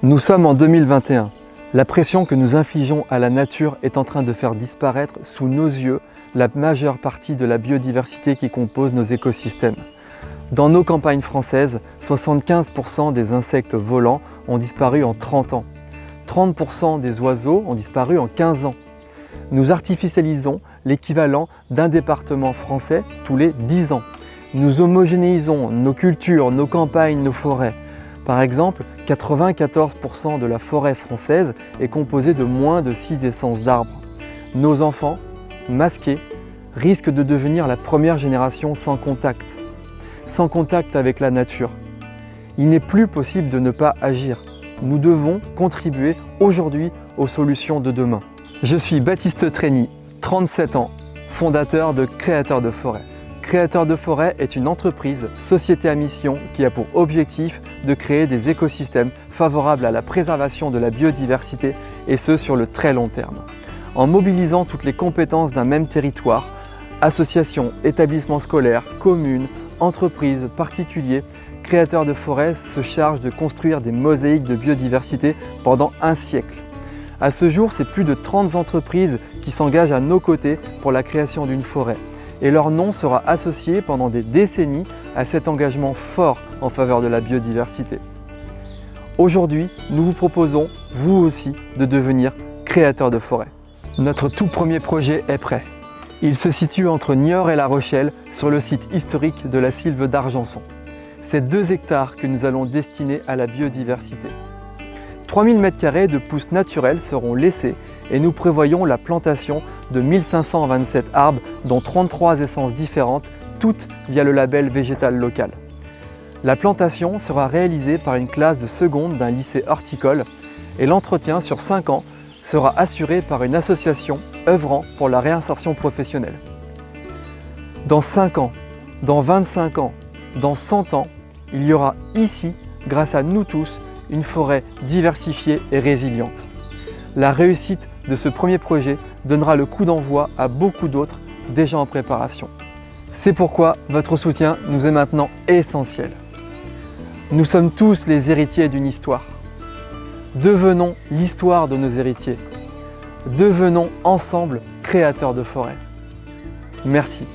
Nous sommes en 2021. La pression que nous infligeons à la nature est en train de faire disparaître sous nos yeux la majeure partie de la biodiversité qui compose nos écosystèmes. Dans nos campagnes françaises, 75% des insectes volants ont disparu en 30 ans. 30% des oiseaux ont disparu en 15 ans. Nous artificialisons l'équivalent d'un département français tous les 10 ans. Nous homogénéisons nos cultures, nos campagnes, nos forêts. Par exemple, 94% de la forêt française est composée de moins de 6 essences d'arbres. Nos enfants, masqués, risquent de devenir la première génération sans contact avec la nature. Il n'est plus possible de ne pas agir. Nous devons contribuer aujourd'hui aux solutions de demain. Je suis Baptiste Trény, 37 ans, fondateur de Créateurs de Forêt. Créateurs de Forêt est une entreprise, société à mission qui a pour objectif de créer des écosystèmes favorables à la préservation de la biodiversité et ce sur le très long terme. En mobilisant toutes les compétences d'un même territoire, associations, établissements scolaires, communes, entreprises, particuliers, Créateurs de Forêt se charge de construire des mosaïques de biodiversité pendant un siècle. À ce jour, c'est plus de 30 entreprises qui s'engagent à nos côtés pour la création d'une forêt. Et leur nom sera associé pendant des décennies à cet engagement fort en faveur de la biodiversité. Aujourd'hui, nous vous proposons, vous aussi, de devenir créateur de forêt. Notre tout premier projet est prêt. Il se situe entre Niort et La Rochelle, sur le site historique de la Sylve d'Argenson. C'est 2 hectares que nous allons destiner à la biodiversité. 3000 m² de pousses naturelles seront laissés et nous prévoyons la plantation de 1527 arbres, dont 33 essences différentes, toutes via le label végétal local. La plantation sera réalisée par une classe de seconde d'un lycée horticole et l'entretien sur 5 ans sera assuré par une association œuvrant pour la réinsertion professionnelle. Dans 5 ans, dans 25 ans, dans 100 ans, il y aura ici, grâce à nous tous, une forêt diversifiée et résiliente. La réussite de ce premier projet donnera le coup d'envoi à beaucoup d'autres déjà en préparation. C'est pourquoi votre soutien nous est maintenant essentiel. Nous sommes tous les héritiers d'une histoire. Devenons l'histoire de nos héritiers. Devenons ensemble créateurs de forêt. Merci.